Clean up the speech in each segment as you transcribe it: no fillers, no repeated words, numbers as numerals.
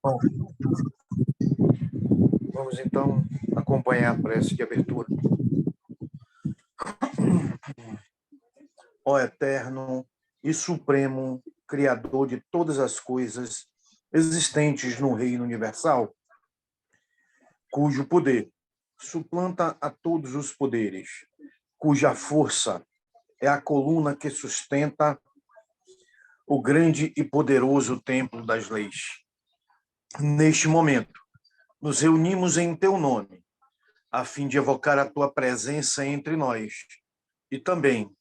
Bom, vamos então acompanhar a prece de abertura. Ó Eterno e Supremo Criador de todas as coisas existentes no Reino Universal, cujo poder suplanta a todos os poderes, cuja força é a coluna que sustenta o grande e poderoso templo das leis. Neste momento, nos reunimos em teu nome, a fim de evocar a tua presença entre nós e também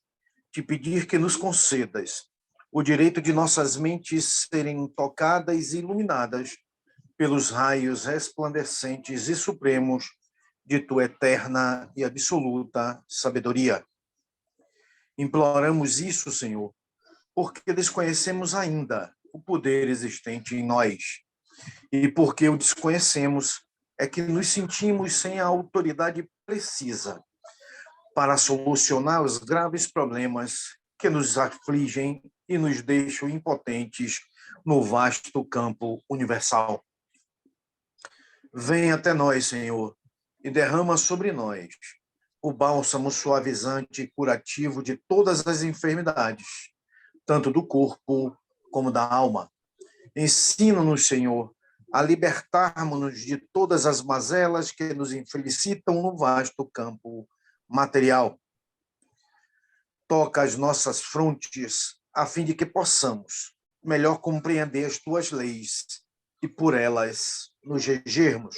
te pedir que nos concedas o direito de nossas mentes serem tocadas e iluminadas pelos raios resplandecentes e supremos de tua eterna e absoluta sabedoria. Imploramos isso, Senhor, porque desconhecemos ainda o poder existente em nós. E porque o desconhecemos, é que nos sentimos sem a autoridade precisa para solucionar os graves problemas que nos afligem e nos deixam impotentes no vasto campo universal. Vem até nós, Senhor, e derrama sobre nós o bálsamo suavizante e curativo de todas as enfermidades, tanto do corpo como da alma. Ensina-nos, Senhor, a libertarmos-nos de todas as mazelas que nos infelicitam no vasto campo material. Toca as nossas frontes, a fim de que possamos melhor compreender as tuas leis e por elas nos regermos.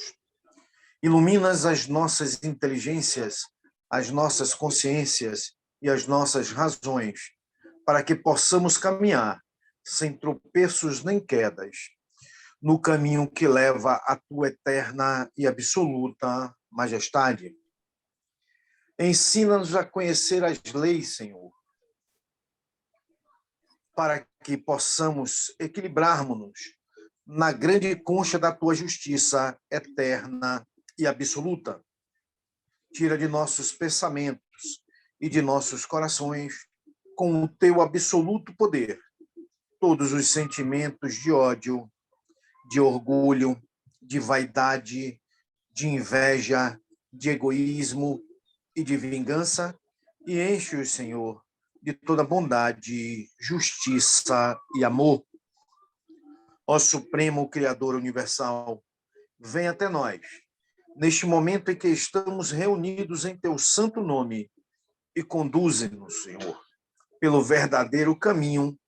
Iluminas as nossas inteligências, as nossas consciências e as nossas razões, para que possamos caminhar sem tropeços nem quedas, no caminho que leva à tua eterna e absoluta majestade. Ensina-nos a conhecer as leis, Senhor, para que possamos equilibrarmos-nos na grande concha da tua justiça eterna e absoluta. Tira de nossos pensamentos e de nossos corações, com o teu absoluto poder, todos os sentimentos de ódio, de orgulho, de vaidade, de inveja, de egoísmo e de vingança, e enche-os, Senhor, de toda bondade, justiça e amor. Ó Supremo Criador Universal, vem até nós, neste momento em que estamos reunidos em teu santo nome, e conduze-nos, Senhor, pelo verdadeiro caminho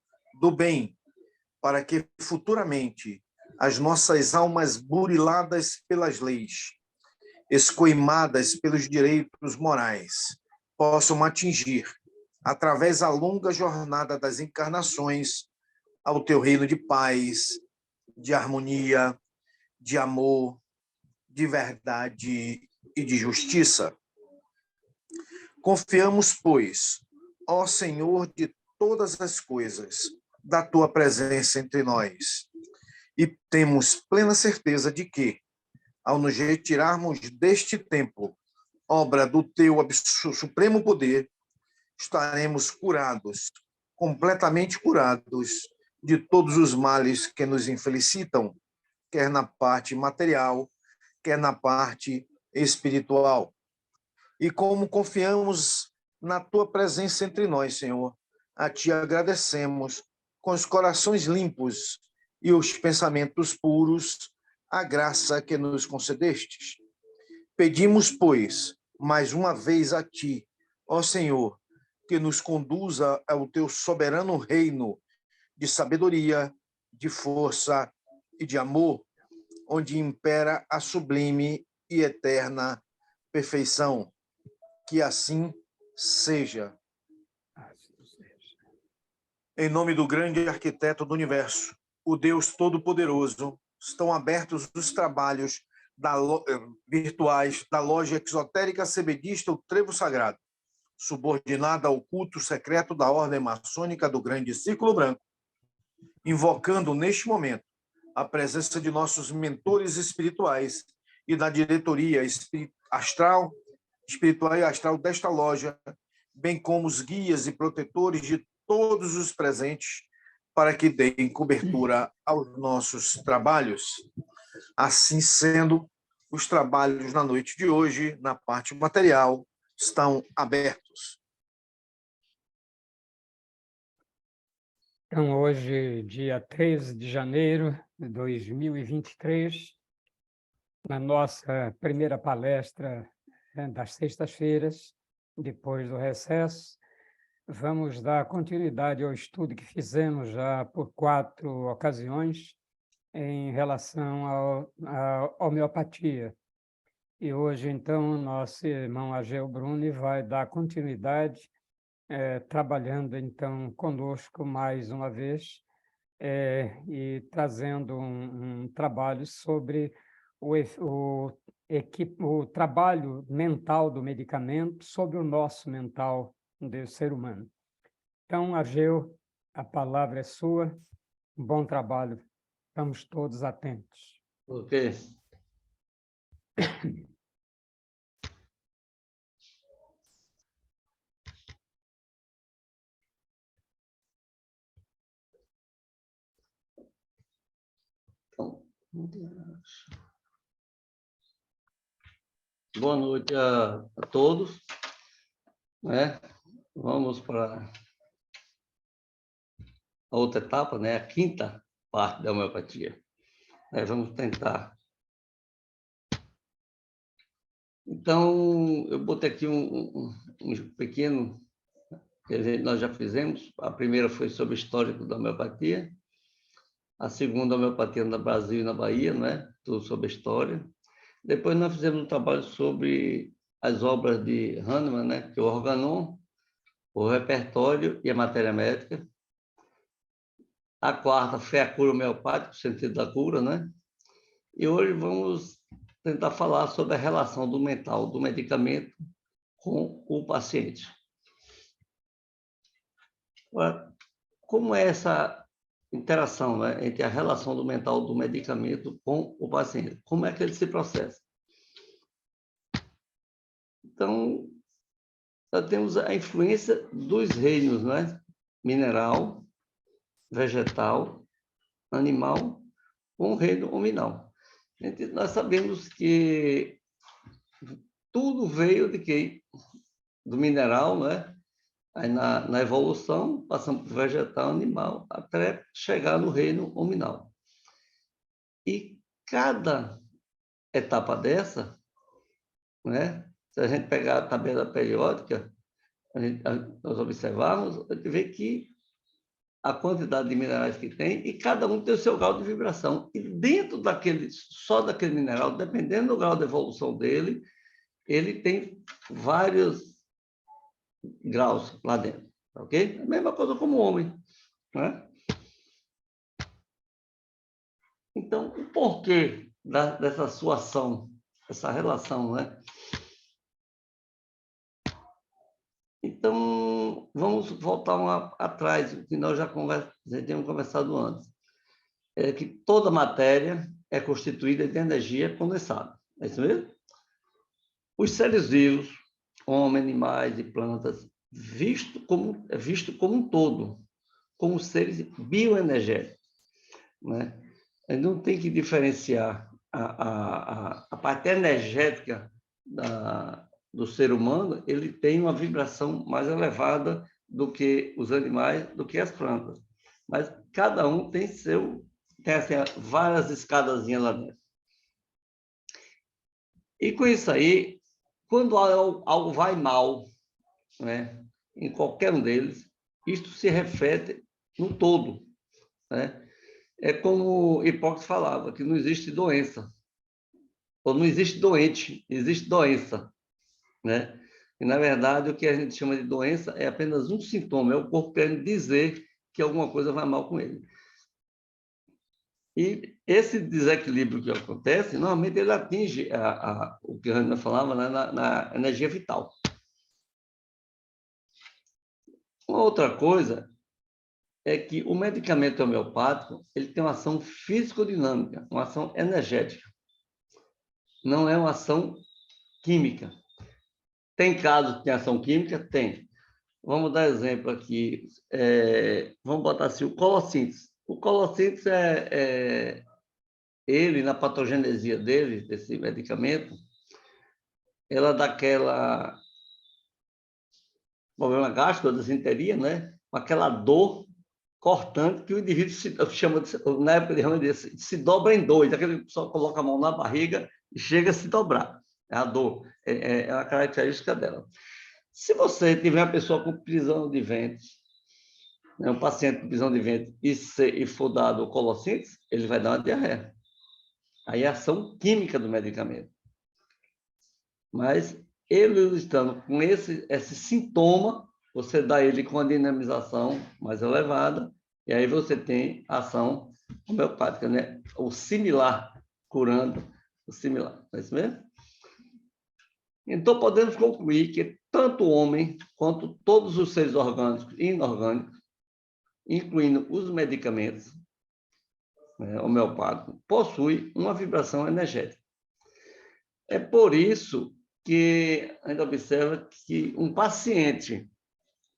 do bem, para que futuramente as nossas almas buriladas pelas leis, escoimadas pelos direitos morais, possam atingir, através da longa jornada das encarnações, ao teu reino de paz, de harmonia, de amor, de verdade e de justiça. Confiamos, pois, ó Senhor de todas as coisas, da tua presença entre nós, e temos plena certeza de que, ao nos retirarmos deste templo, obra do teu supremo poder, estaremos curados, completamente curados de todos os males que nos infelicitam, quer na parte material, quer na parte espiritual. E como confiamos na tua presença entre nós, Senhor, a ti agradecemos com os corações limpos e os pensamentos puros a graça que nos concedestes. Pedimos, pois, mais uma vez a ti, ó Senhor, que nos conduza ao teu soberano reino de sabedoria, de força e de amor, onde impera a sublime e eterna perfeição. Que assim seja. Em nome do grande arquiteto do universo, o Deus Todo-Poderoso, estão abertos os trabalhos virtuais da loja exotérica sebedista O Trevo Sagrado, subordinada ao culto secreto da Ordem Maçônica do Grande Círculo Branco, invocando neste momento a presença de nossos mentores espirituais e da diretoria espiritual e astral desta loja, bem como os guias e protetores de todos os presentes, para que deem cobertura aos nossos trabalhos. Assim sendo, os trabalhos na noite de hoje, na parte material, estão abertos. Então, hoje, dia 13 de janeiro de 2023, na nossa primeira palestra das sextas-feiras, depois do recesso, vamos dar continuidade ao estudo que fizemos já por 4 ocasiões em relação à homeopatia. E hoje, então, nosso irmão Ageu Bruni vai dar continuidade, trabalhando, então, conosco mais uma vez, e trazendo um trabalho sobre o trabalho mental do medicamento sobre o nosso mental do ser humano. Então, Ageu, a palavra é sua. Bom trabalho. Estamos todos atentos. Ok. Então, boa noite a todos, né? Vamos para a outra etapa, né? A quinta parte da homeopatia. Vamos tentar. Então, eu botei aqui um pequeno que nós já fizemos. A primeira foi sobre o histórico da homeopatia. A segunda, a homeopatia no Brasil e na Bahia, né? Tudo sobre a história. Depois nós fizemos um trabalho sobre as obras de Hahnemann, né? Que é o Organon, o repertório e a matéria médica. A quarta foi a cura homeopática, o sentido da cura, né? E hoje vamos tentar falar sobre a relação do mental, do medicamento com o paciente. Agora, como é essa interação, né, entre a relação do mental do medicamento com o paciente? Como é que ele se processa? Então, nós temos a influência dos reinos, né? Mineral, vegetal, animal, com o reino hominal. Nós sabemos que tudo veio de quem? Do mineral, né? Aí na evolução, passamos por vegetal, animal, até chegar no reino hominal. E cada etapa dessa, né? Se a gente pegar a tabela periódica, nós observamos, a gente vê que a quantidade de minerais que tem, e cada um tem o seu grau de vibração. E dentro só daquele mineral, dependendo do grau de evolução dele, ele tem vários graus lá dentro, ok? A mesma coisa como o homem, né? Então, o porquê dessa sua ação, essa relação, né? Então, vamos voltar atrás, o que nós já tínhamos conversado antes. É que toda matéria é constituída de energia condensada. É isso mesmo? Os seres vivos, homens, animais e plantas, visto como um todo, como seres bioenergéticos, né? A gente não tem que diferenciar a parte energética do ser humano. Ele tem uma vibração mais elevada do que os animais, do que as plantas. Mas cada um tem assim, várias escadazinhas lá dentro. E com isso aí, quando algo vai mal, né, em qualquer um deles, isto se reflete no todo, né? É como Hipócrates falava, que não existe doença, ou não existe doente, existe doença, né? E, na verdade, o que a gente chama de doença é apenas um sintoma, é o corpo querendo dizer que alguma coisa vai mal com ele. E esse desequilíbrio que acontece, normalmente ele atinge o que a Hahnemann falava, né, na energia vital. Uma outra coisa é que o medicamento homeopático ele tem uma ação físico-dinâmica, uma ação energética. Não é uma ação química. Tem casos que tem ação química? Tem. Vamos dar exemplo aqui. Vamos botar assim, o colossíntese. O colossíntese ele, na patogenesia dele, desse medicamento, ela dá aquela problema gástrico, desinteria, né? Com aquela dor cortante que o indivíduo chama de, na época de Rama, se dobra em dois, aquele que só coloca a mão na barriga e chega a se dobrar. É a dor, é a característica dela. Se você tiver uma pessoa com prisão de ventre, né, um paciente com prisão de ventre, e for dado o colossíntese, ele vai dar uma diarreia. Aí é a ação química do medicamento. Mas ele estando com esse sintoma, você dá ele com a dinamização mais elevada, e aí você tem a ação homeopática, né? O similar, curando o similar. Não é isso mesmo? Então, podemos concluir que tanto o homem quanto todos os seres orgânicos e inorgânicos, incluindo os medicamentos, né, homeopáticos, possuem uma vibração energética. É por isso que a gente observa que um paciente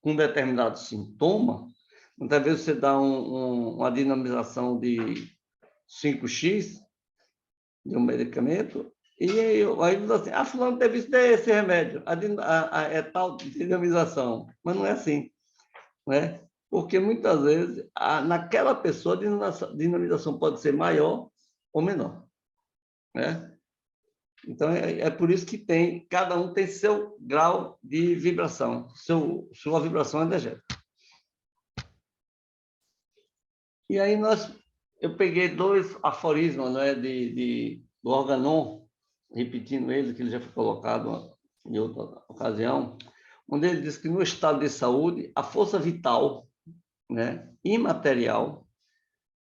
com um determinado sintoma, muitas vezes você dá uma dinamização de 5x de um medicamento, e aí diz assim, fulano teve esse remédio, é tal dinamização. Mas não é assim, né? Porque muitas vezes, naquela pessoa, a dinamização pode ser maior ou menor, né? Então, é por isso que cada um tem seu grau de vibração, sua vibração energética. E aí eu peguei 2 aforismos, né, do Organon, repetindo ele, que ele já foi colocado em outra ocasião, onde ele diz que no estado de saúde, a força vital, né, imaterial,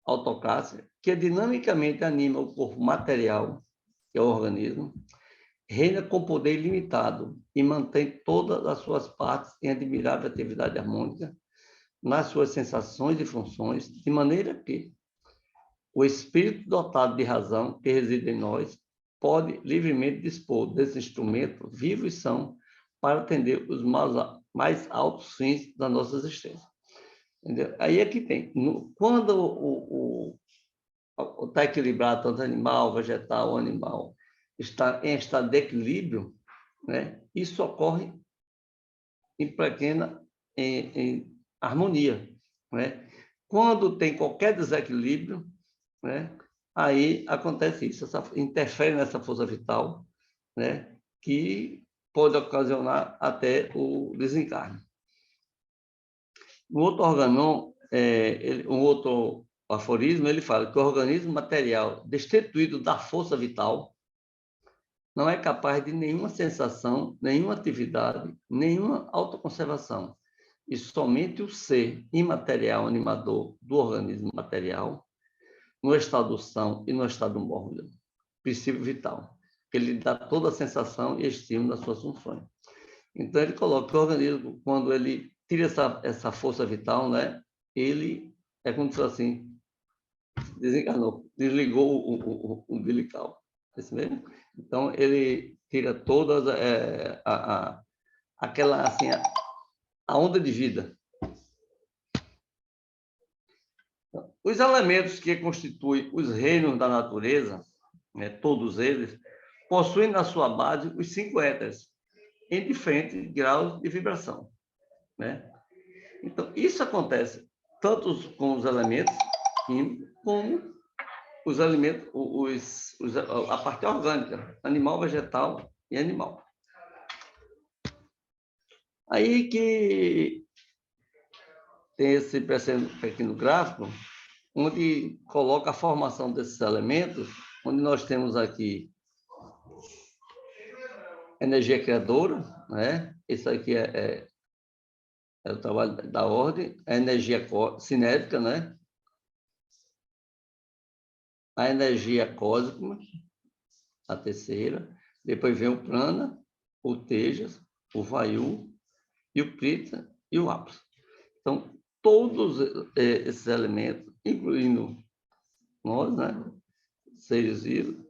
autocrática, que dinamicamente anima o corpo material, que é o organismo, reina com poder ilimitado e mantém todas as suas partes em admirável atividade harmônica nas suas sensações e funções, de maneira que o espírito dotado de razão que reside em nós pode livremente dispor desse instrumento vivo e são para atender os mais altos fins da nossa existência. Entendeu? Aí é que tem. Quando está equilibrado, tanto animal, vegetal, animal, está em estado de equilíbrio, né? Isso ocorre em harmonia, né? Quando tem qualquer desequilíbrio, né? Aí acontece isso, interfere nessa força vital, né? Que pode ocasionar até o desencarne. O outro organon, um outro aforismo, ele fala que o organismo material destituído da força vital não é capaz de nenhuma sensação, nenhuma atividade, nenhuma autoconservação. E somente o ser imaterial animador do organismo material, no estado são e no estado mórbido, princípio vital, que ele dá toda a sensação e estímulo das suas funções. Então, ele coloca que o organismo, quando ele tira essa força vital, né, ele é como se fosse assim, desencarnou, desligou o umbilical. É isso mesmo? Então, ele tira todas aquela, assim, a onda de vida. Os elementos que constituem os reinos da natureza, né, todos eles, possuem na sua base os 5 éteres, em diferentes graus de vibração, né? Então, isso acontece tanto com os elementos químicos, como os alimentos, a parte orgânica, animal, vegetal e animal. Aí que tem esse pequeno gráfico, onde coloca a formação desses elementos, onde nós temos aqui energia criadora, né? Isso aqui é o trabalho da ordem, a energia cinética, né? A energia cósmica, a terceira, depois vem o prana, o tejas, o vayu, e o krita e o apsa. Então, todos esses elementos, incluindo nós, né? Seres vivos,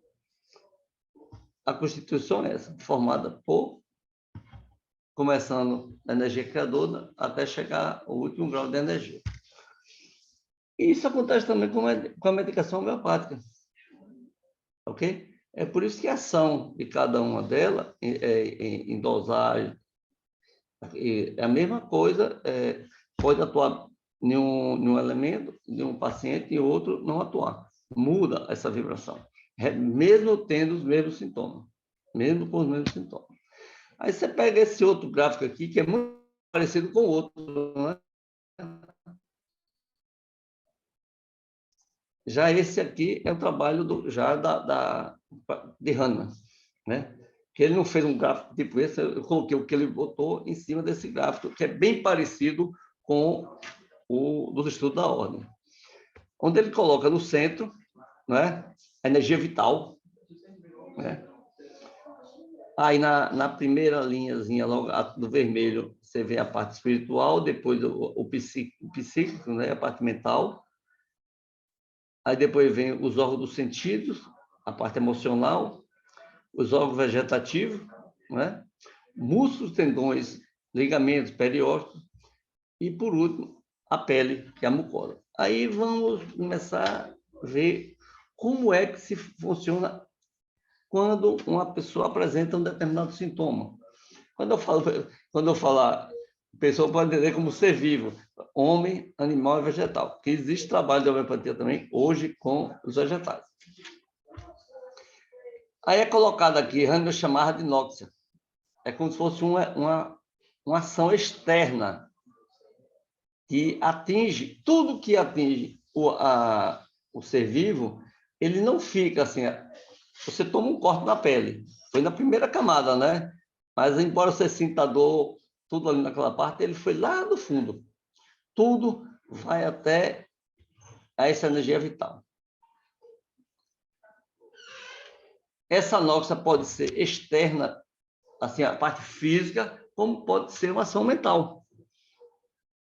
a constituição é essa, formada começando a energia criadora até chegar ao último grau de energia. E isso acontece também com a medicação homeopática. ok? É por isso que a ação de cada uma delas, em dosagem, é a mesma coisa, pode atuar em um elemento, de um paciente, e outro não atuar. Muda essa vibração, mesmo tendo os mesmos sintomas, mesmo com os mesmos sintomas. Aí você pega esse outro gráfico aqui, que é muito parecido com o outro, né? Já esse aqui é o trabalho de Hahnemann, né? Que ele não fez um gráfico tipo esse, eu coloquei o que ele botou em cima desse gráfico, que é bem parecido com o dos estudos da ordem. Onde ele coloca no centro, né, a energia vital, né? Aí na primeira linhazinha, logo do vermelho, você vê a parte espiritual, depois o psíquico, né, a parte mental. Aí depois vem os órgãos dos sentidos, a parte emocional, os órgãos vegetativos, né? Músculos, tendões, ligamentos, periósteos e, por último, a pele, que é a mucosa. Aí vamos começar a ver como é que se funciona quando uma pessoa apresenta um determinado sintoma. Quando eu falar, a pessoa pode entender como ser vivo, homem, animal e vegetal, que existe trabalho de homeopatia também hoje com os vegetais. Aí é colocado aqui, Hahnemann chamava de nóxia. É como se fosse uma ação externa que atinge, tudo que atinge o ser vivo, ele não fica assim. Você toma um corte na pele, foi na primeira camada, né? Mas embora você sinta dor, tudo ali naquela parte, ele foi lá no fundo. Tudo vai até a essa energia vital. Essa nóxia pode ser externa, assim, a parte física, como pode ser uma ação mental,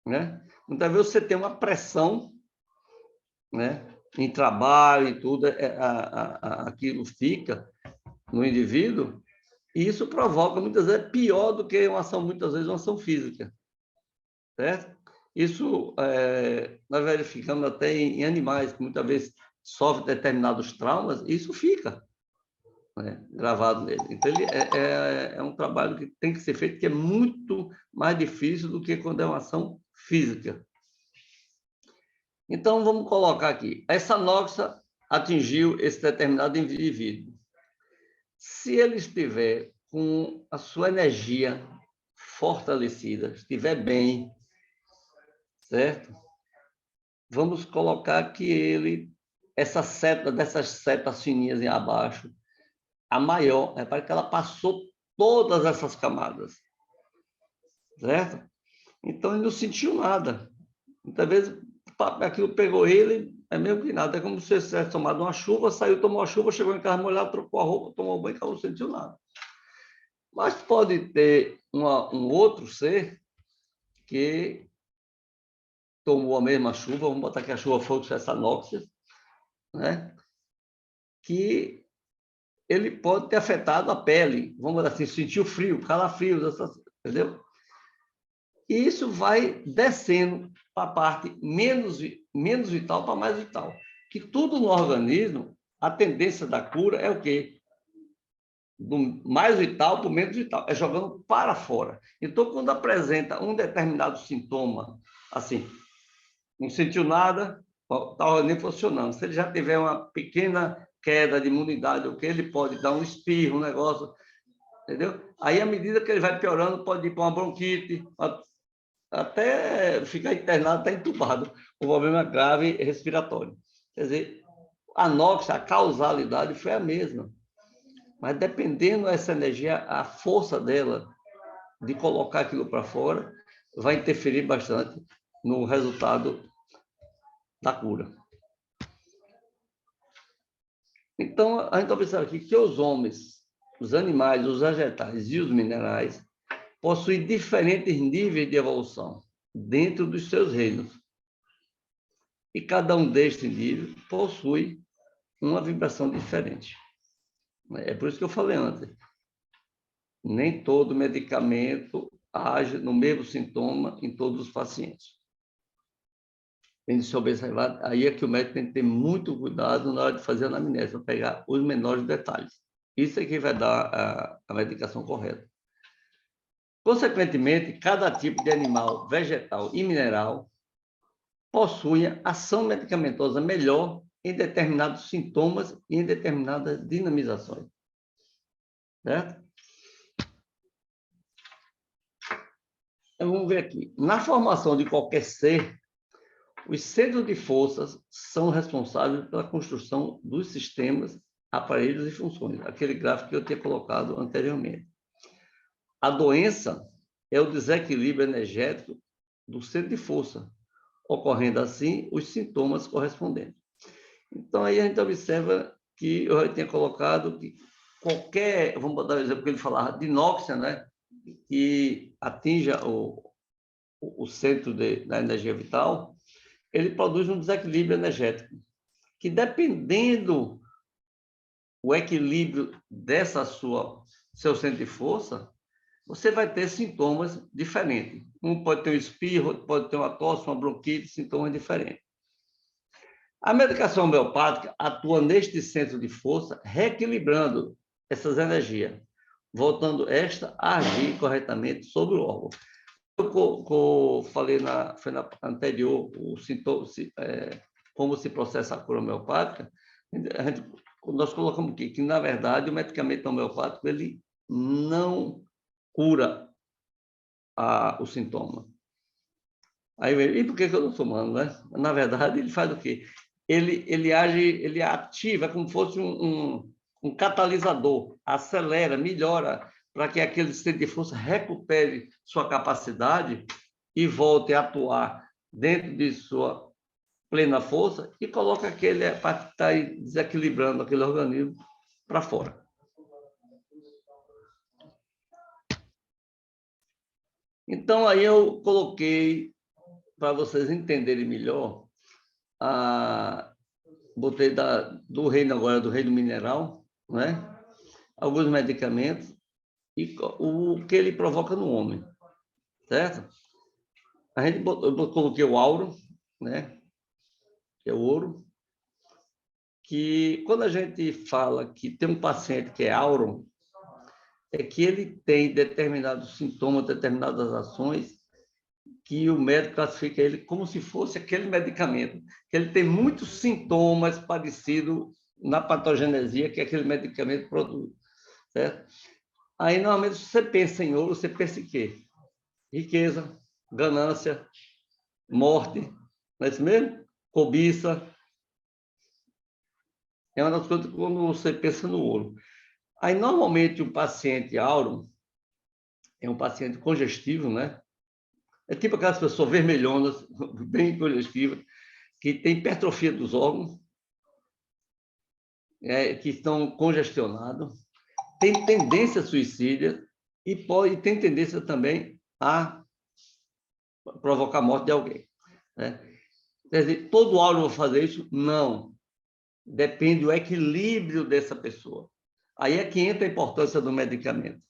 né? Muitas vezes você tem uma pressão, né, em trabalho e tudo, aquilo fica no indivíduo, e isso provoca, muitas vezes, pior do que uma ação, muitas vezes, uma ação física, certo? Isso nós verificamos até em animais, que muitas vezes sofrem determinados traumas, e isso fica, né, gravado nele. Então, ele é um trabalho que tem que ser feito, que é muito mais difícil do que quando é uma ação física. Então, vamos colocar aqui. Essa nóxia atingiu esse determinado indivíduo. Se ele estiver com a sua energia fortalecida, estiver bem, certo? Vamos colocar que ele, dessas setas fininhas abaixo, a maior, para que ela passou todas essas camadas, certo? Então, ele não sentiu nada. Muitas vezes, aquilo pegou ele, é mesmo que nada. É como se você tivesse tomado uma chuva, saiu, tomou a chuva, chegou em casa molhado, trocou a roupa, tomou banho, não sentiu nada. Mas pode ter um outro ser que tomou a mesma chuva, vamos botar que a chuva fosse essa nóxia, né? Que ele pode ter afetado a pele, vamos dizer assim, sentiu frio, calafrios, entendeu? E isso vai descendo para a parte menos vital para mais vital. Que tudo no organismo, a tendência da cura é o quê? Do mais vital para o menos vital, é jogando para fora. Então, quando apresenta um determinado sintoma, assim, não sentiu nada, está o organismo funcionando. Se ele já tiver uma pequena queda de imunidade, o que ele pode dar um espirro, um negócio, entendeu? Aí, à medida que ele vai piorando, pode ir para uma bronquite, até ficar internado, até entubado, um problema grave respiratório. Quer dizer, a nóxia, a causalidade foi a mesma. Mas dependendo dessa energia, a força dela de colocar aquilo para fora vai interferir bastante no resultado da cura. Então, a gente observa aqui que os homens, os animais, os vegetais e os minerais possuem diferentes níveis de evolução dentro dos seus reinos. E cada um destes níveis possui uma vibração diferente. É por isso que eu falei antes. Nem todo medicamento age no mesmo sintoma em todos os pacientes. índice observado, aí é que o médico tem que ter muito cuidado na hora de fazer a anamnese, para pegar os menores detalhes. Isso é que vai dar a medicação correta. Consequentemente, cada tipo de animal, vegetal e mineral possui ação medicamentosa melhor em determinados sintomas e em determinadas dinamizações. Certo? Então, vamos ver aqui. Na formação de qualquer ser, os centros de forças são responsáveis pela construção dos sistemas, aparelhos e funções. Aquele gráfico que eu tinha colocado anteriormente. A doença é o desequilíbrio energético do centro de força, ocorrendo assim os sintomas correspondentes. Então, aí a gente observa que eu já tinha colocado que qualquer, vamos botar um exemplo que ele falava, de dinóxia, né, que atinja o centro da energia vital, ele produz um desequilíbrio energético, que dependendo o equilíbrio dessa seu centro de força, você vai ter sintomas diferentes. Um pode ter um espirro, outro pode ter uma tosse, uma bronquite, sintomas diferentes. A medicação homeopática atua neste centro de força, reequilibrando essas energias, voltando esta a agir corretamente sobre o órgão. Eu falei foi na anterior, como se processa a cura homeopática, nós colocamos aqui que, na verdade, o medicamento homeopático ele não cura o sintoma. Aí, e por que eu não estou tomando, né? Na verdade, ele faz o quê? Ele age, ele ativa, é como se fosse um catalisador, acelera, melhora, para que aquele centro de força recupere sua capacidade e volte a atuar dentro de sua plena força e coloca aquele parte que está aí desequilibrando aquele organismo para fora. Então, aí eu coloquei, para vocês entenderem melhor, botei do reino agora, do reino mineral, né? Alguns medicamentos e o que ele provoca no homem, certo? Eu coloquei o auro, né? Que é o ouro, que quando a gente fala que tem um paciente que é auro, é que ele tem determinados sintomas, determinadas ações, que o médico classifica ele como se fosse aquele medicamento, que ele tem muitos sintomas parecidos na patogenesia que aquele medicamento produz, certo? Aí, normalmente, se você pensa em ouro, você pensa em quê? Riqueza, ganância, morte, não é isso mesmo? Cobiça. É uma das coisas quando você pensa no ouro. Aí, normalmente, o paciente áureo é um paciente congestivo, né? É tipo aquelas pessoas vermelhonas, bem congestivas, que tem hipertrofia dos órgãos, que estão congestionados, tem tendência suicida e tem tendência também a provocar a morte de alguém. Né? Quer dizer, todo áureo vai fazer isso? Não. Depende do equilíbrio dessa pessoa. Aí é que entra a importância do medicamento.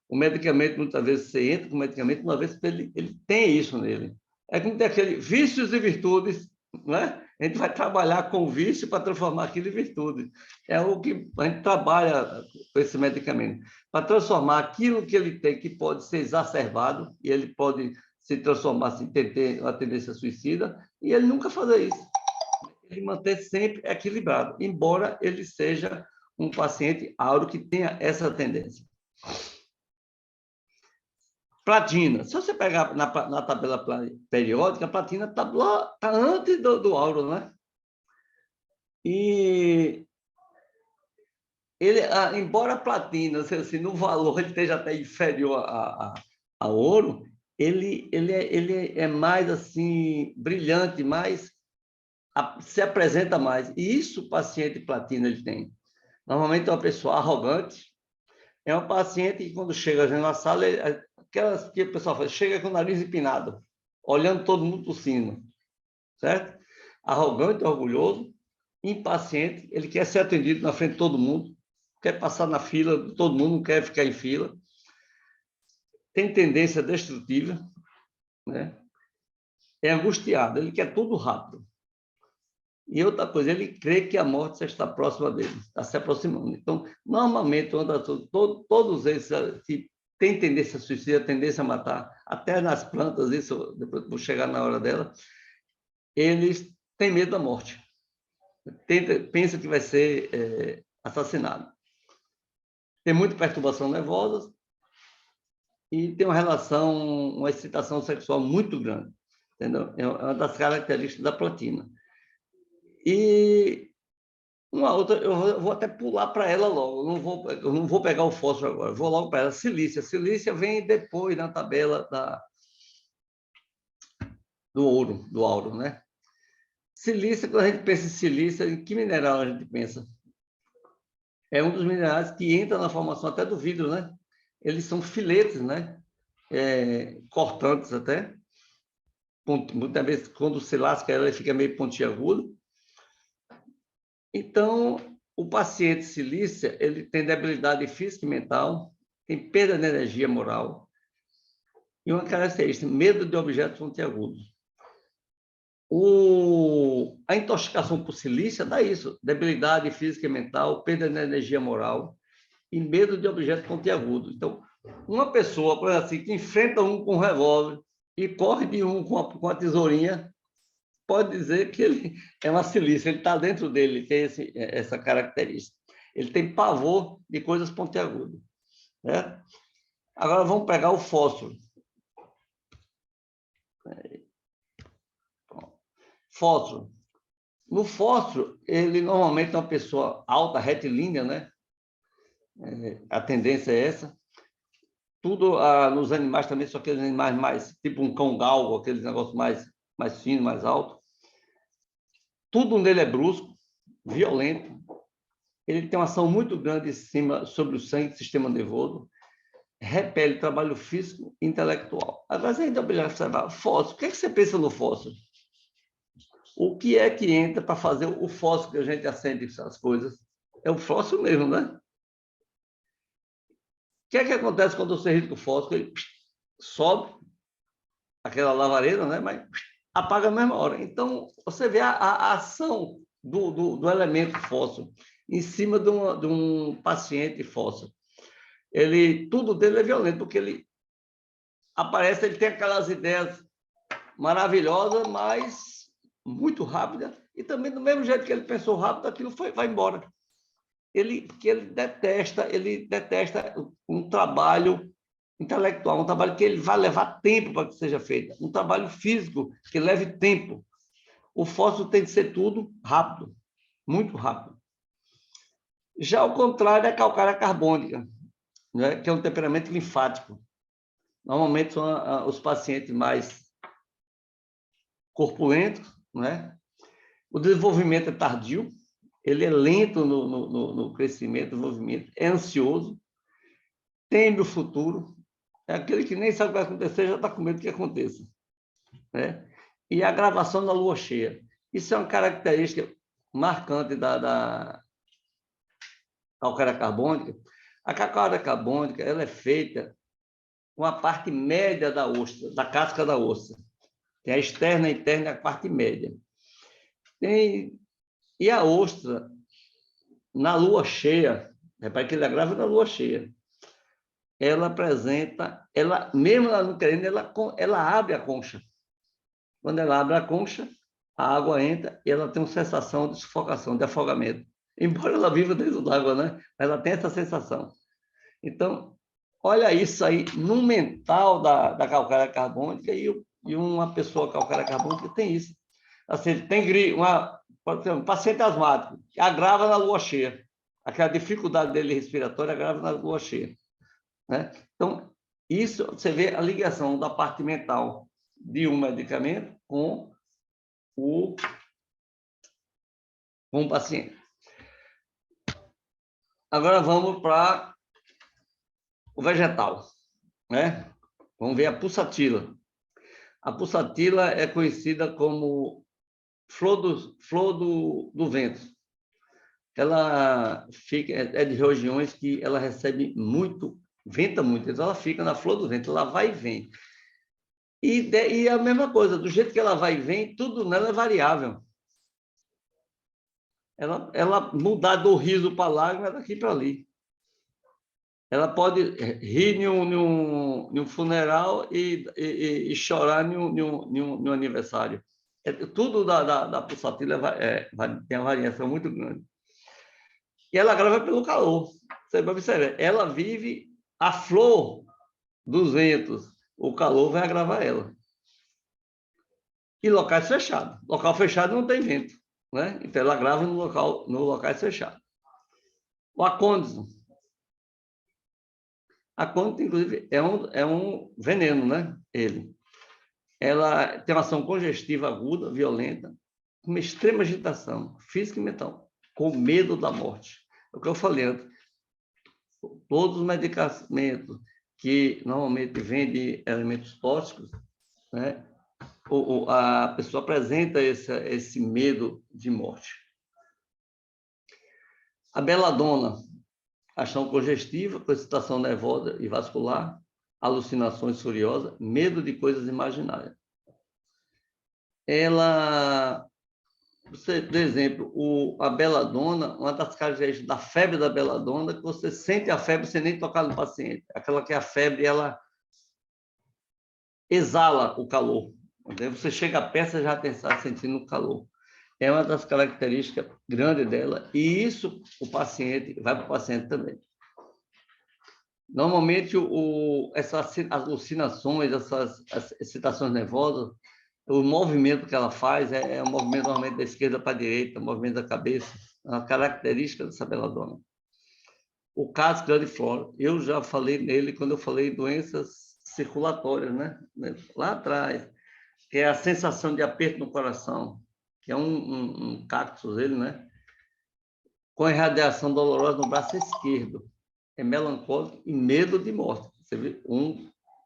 O medicamento, muitas vezes, você entra com o medicamento, uma vez ele tem isso nele. É como tem aquele vícios e virtudes, né? A gente vai trabalhar com vício para transformar aquilo em virtude. É o que a gente trabalha com esse medicamento. Para transformar aquilo que ele tem, que pode ser exacerbado, e ele pode se transformar, se ter uma tendência suicida, e ele nunca fazer isso. Ele manter sempre equilibrado, embora ele seja um paciente áureo que tenha essa tendência. Platina. Se você pegar na tabela periódica, a platina está antes do áureo, né? E ele, embora a platina, assim, no valor, ele esteja até inferior a ouro, ele é mais assim brilhante, mais se apresenta mais. E isso o paciente platina ele tem. Normalmente é uma pessoa arrogante, é um paciente que quando chega na sala, aquelas que o pessoal faz, chega com o nariz empinado, olhando todo mundo tossindo, certo? Arrogante, orgulhoso, impaciente, ele quer ser atendido na frente de todo mundo, quer passar na fila de todo mundo, não quer ficar em fila, tem tendência destrutiva, né? é angustiado, ele quer tudo rápido. E outra coisa, ele crê que a morte já está próxima dele, está se aproximando. Então, normalmente, todos esses que têm tendência a suicídio, tendência a matar, até nas plantas, isso depois vou chegar na hora dela, eles têm medo da morte. Pensa que vai ser assassinado. Tem muita perturbação nervosa e tem uma excitação sexual muito grande. Entendeu? É uma das características da platina. E uma outra, eu vou até pular para ela logo, eu não vou pegar o fósforo agora, vou logo para ela. Silícia. Silícia vem depois na tabela do ouro, né? Silícia, quando a gente pensa em silícia, em que mineral a gente pensa? É um dos minerais que entra na formação até do vidro, né? Eles são filetes, né? Cortantes até. Muitas vezes, quando se lasca ela, fica meio pontiagudo. Então, o paciente silícia, ele tem debilidade física e mental, tem perda de energia moral e uma característica, medo de objetos pontiagudos. A intoxicação por silícia dá isso, debilidade física e mental, perda de energia moral e medo de objetos pontiagudos. Então, uma pessoa, por exemplo, assim, que enfrenta um com um revólver e corre de um com a tesourinha, pode dizer que ele é uma silícia, ele está dentro dele, tem essa característica. Ele tem pavor de coisas pontiagudas. Né? Agora vamos pegar o fósforo. Fósforo. No fósforo, ele normalmente é uma pessoa alta, retilínea, né? A tendência é essa. Tudo nos animais também são aqueles animais mais, tipo um cão galgo, aqueles negócios mais finos, mais altos. Tudo nele é brusco, violento. Ele tem uma ação muito grande sobre o sangue, sistema nervoso. Repele trabalho físico e intelectual. Agora, você ainda observar fósforo. O que é que você pensa no fósforo? O que é que entra para fazer o fósforo que a gente acende essas coisas? É o fósforo mesmo, né? O que é que acontece quando você risca o fósforo? Ele sobe aquela lavareda, né? Mas apaga na mesma hora. Então, você vê a ação do elemento fósforo em cima de um paciente fósforo. Tudo dele é violento, porque ele aparece, ele tem aquelas ideias maravilhosas, mas muito rápidas, e também do mesmo jeito que ele pensou rápido, aquilo vai embora. Ele detesta um trabalho intelectual, um trabalho que ele vai levar tempo para que seja feito, um trabalho físico que leve tempo. O fósforo tem que ser tudo rápido, muito rápido. Já ao contrário é a calcária carbônica, né, que é um temperamento linfático. Normalmente são os pacientes mais corpulentos, né? O desenvolvimento é tardio, ele é lento no crescimento, no movimento, é ansioso, teme o futuro, é aquele que nem sabe o que vai acontecer, já está com medo que aconteça. Né? E a gravação na lua cheia. Isso é uma característica marcante da calcária carbônica. A calcária carbônica ela é feita com a parte média da ostra, da casca da ostra. Tem a externa, a interna e a parte média. E a ostra, na lua cheia, repare que ele é grávida na lua cheia, ela apresenta, mesmo ela não querendo, ela abre a concha. Quando ela abre a concha, a água entra e ela tem uma sensação de sufocação, de afogamento. Embora ela viva dentro d'água, né? Ela tem essa sensação. Então, olha isso aí no mental da calcária carbônica e uma pessoa calcária carbônica tem isso. Assim, tem um paciente asmático que agrava na lua cheia. Aquela dificuldade dele respiratória agrava na lua cheia. Né? Então, isso você vê a ligação da parte mental de um medicamento com o paciente. Agora vamos para o vegetal. Né? Vamos ver a pulsatila. A pulsatila é conhecida como flor do vento. Ela é de regiões que ela recebe muito, venta muito, então ela fica na flor do vento, ela vai e vem. E a mesma coisa, do jeito que ela vai e vem, tudo nela é variável. Ela mudar do riso para a lágrima, daqui para ali. Ela pode rir em um funeral e chorar em um aniversário. Tudo da pulsatila tem uma variação muito grande. E ela grava pelo calor. Você vai observar, ela vive a flor dos ventos. O calor vai agravar ela. E locais fechados. Local fechado não tem vento, né? Então ela grava no locais fechados. O acôndito. Acôndito, inclusive, é um veneno, né? Ela tem uma ação congestiva aguda, violenta, com uma extrema agitação física e mental, com medo da morte. É o que eu falei antes. Todos os medicamentos que normalmente vêm de elementos tóxicos, né? A pessoa apresenta esse medo de morte. A beladona, ação congestiva, com excitação nervosa e vascular, alucinações furiosas, medo de coisas imaginárias. Ela, por exemplo, a beladona, uma das características da febre da beladona, que você sente a febre sem nem tocar no paciente. Aquela que é a febre, ela exala o calor. Você chega perto, você já está sentindo o calor. É uma das características grandes dela, e isso vai para o paciente também. Normalmente, essas alucinações, essas excitações nervosas, o movimento que ela faz é um movimento normalmente da esquerda para a direita, o movimento da cabeça, é uma característica dessa beladona. O caso grandiflora, eu já falei nele quando eu falei doenças circulatórias, né? Lá atrás, que é a sensação de aperto no coração, que é um cactus, né? Com irradiação dolorosa no braço esquerdo. É melancólico e medo de morte. Você vê,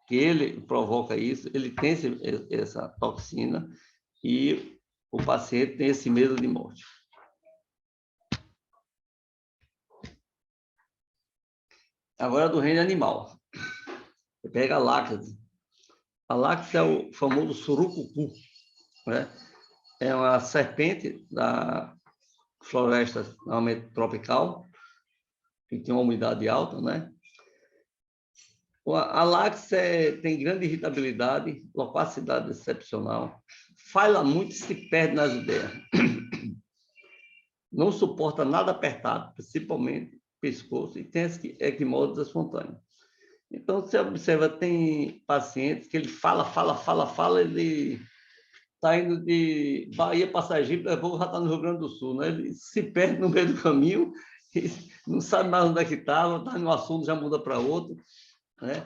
que ele provoca isso, ele tem essa toxina e o paciente tem esse medo de morte. Agora, do reino animal. Você pega a láctese. A láctese é o famoso surucucu, né? É uma serpente da floresta normalmente tropical, que tem uma umidade alta, né? A láctese tem grande irritabilidade, loquacidade excepcional, fala muito e se perde nas ideias. Não suporta nada apertado, principalmente pescoço, e tem equimose espontânea. Então, você observa, tem pacientes que ele fala, ele está indo de Bahia para Sergipe, já está no Rio Grande do Sul, né? Ele se perde no meio do caminho, não sabe mais onde é que estava, está no assunto, já muda para outro, né?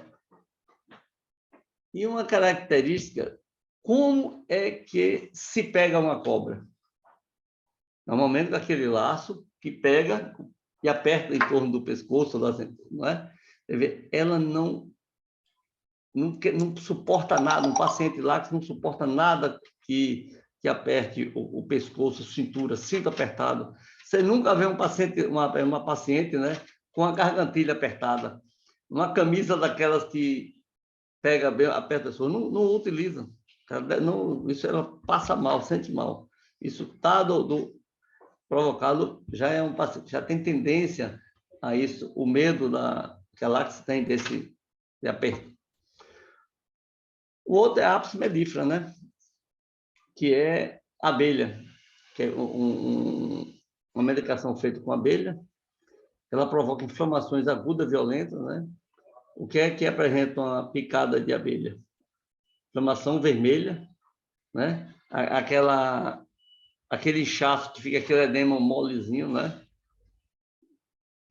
E uma característica, como é que se pega uma cobra? Normalmente, com aquele laço que pega e aperta em torno do pescoço, não é? Ela não suporta nada, um paciente lácteo não suporta nada que aperte o pescoço, cintura, cinto apertado. Você nunca vê uma paciente, né, com a gargantilha apertada, uma camisa daquelas que pega bem, aperta a pessoa, não utiliza. Isso ela passa mal, sente mal. Isso está provocado, já é um paciente, já tem tendência a isso, o medo que a láctese tem de aperto. O outro é a apis mellifera, né? Que é abelha, que é uma medicação feita com abelha. Ela provoca inflamações agudas, violentas, né? O que é que apresenta uma picada de abelha? Inflamação vermelha, né? Aquele inchaço que fica aquele edema molezinho, né?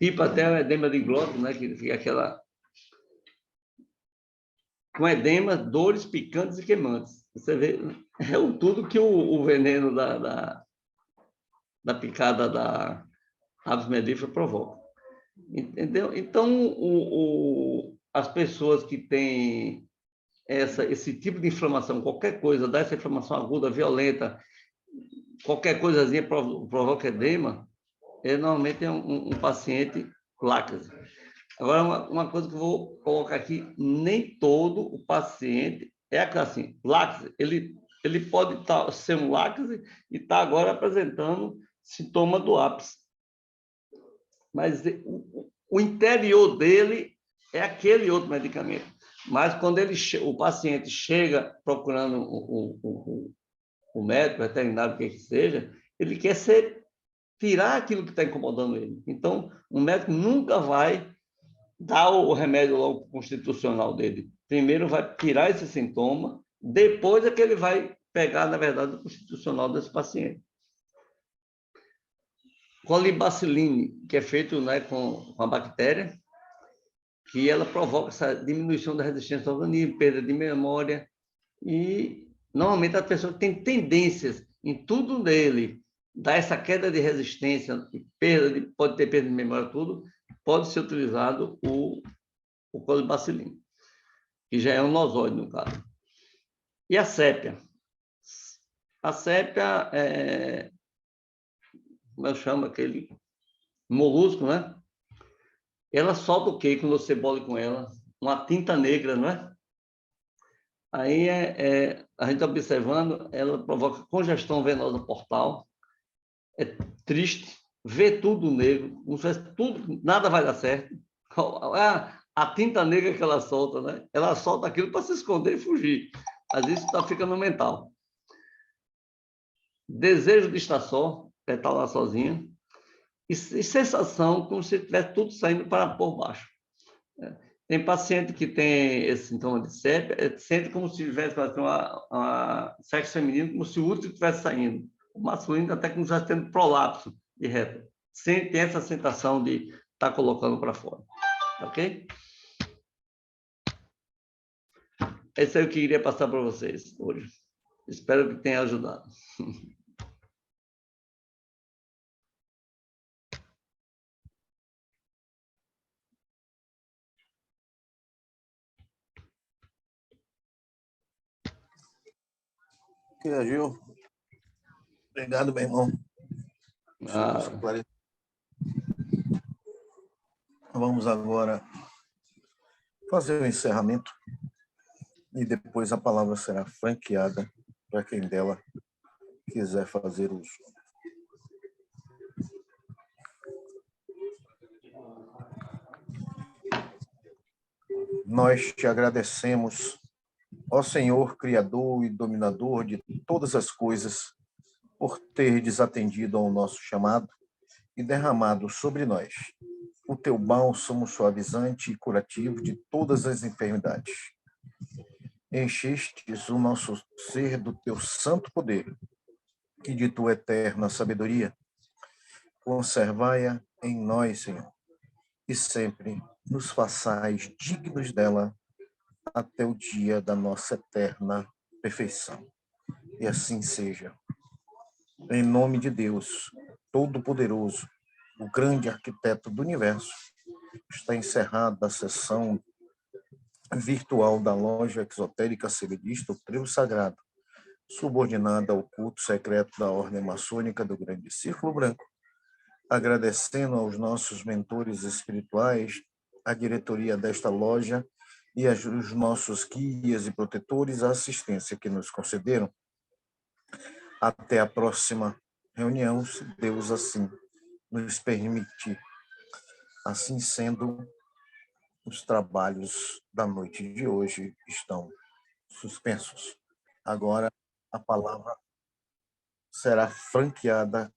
Tipo até o edema de glóbulo, né? Que fica aquela... com edema, dores picantes e queimantes. Você vê, é tudo que o veneno da picada da apis mellifera provoca. Entendeu? Então, as pessoas que têm esse tipo de inflamação, qualquer coisa, dá essa inflamação aguda, violenta, qualquer coisazinha provoca edema, normalmente é um paciente láctese. Agora, uma coisa que eu vou colocar aqui, nem todo o paciente é assim, láxese, ele pode ser um láxese e está agora apresentando sintoma do ápice. Mas o interior dele é aquele outro medicamento. Mas quando o paciente chega procurando o médico, veterinário, o que seja, ele quer tirar aquilo que está incomodando ele. Então, o médico nunca vai dar o remédio logo constitucional dele. Primeiro vai tirar esse sintoma, depois é que ele vai pegar, na verdade, o constitucional desse paciente. Colibaciline, que é feito, né, com a bactéria, que ela provoca essa diminuição da resistência do organismo, perda de memória, e normalmente a pessoa tem tendências em tudo nele, dá essa queda de resistência, pode ter perda de memória, tudo, pode ser utilizado o colibaciline, que já é um nosóide, no caso. E a sépia? A sépia como eu chamo aquele molusco, né? Ela solta o quê quando você bole com ela? Uma tinta negra, não é? Aí a gente observando, ela provoca congestão venosa portal. É triste ver tudo negro, não sei se tudo, nada vai dar certo. A tinta negra que ela solta, né? Ela solta aquilo para se esconder e fugir. Às vezes fica no mental. Desejo de estar só, estar lá sozinha. E sensação como se tivesse tudo saindo para por baixo. Tem paciente que tem esse sintoma de sépia, sente como se tivesse sexo feminino, como se o útero estivesse saindo. O masculino até como se estivesse tendo prolapso de reto. Tem essa sensação de estar colocando para fora. Ok? Esse é o que eu queria passar para vocês hoje. Espero que tenha ajudado. Que Gil. Obrigado, meu irmão. Vamos agora fazer o encerramento e depois a palavra será franqueada para quem dela quiser fazer uso. Nós te agradecemos, ó Senhor, Criador e Dominador de todas as coisas, por ter desatendido ao nosso chamado e derramado sobre nós o teu bálsamo suavizante e curativo de todas as enfermidades. Enchestes o nosso ser do teu santo poder e de tua eterna sabedoria. Conservai-a em nós, Senhor, e sempre nos façais dignos dela até o dia da nossa eterna perfeição. E assim seja. Em nome de Deus, Todo-Poderoso, o grande arquiteto do universo, está encerrada a sessão virtual da loja exotérica Sevedista, o Trevo Sagrado, subordinada ao culto secreto da Ordem Maçônica do Grande Círculo Branco, agradecendo aos nossos mentores espirituais, a diretoria desta loja e os nossos guias e protetores a assistência que nos concederam. Até a próxima reunião, se Deus assim nos permitir. Assim sendo, os trabalhos da noite de hoje estão suspensos. Agora, a palavra será franqueada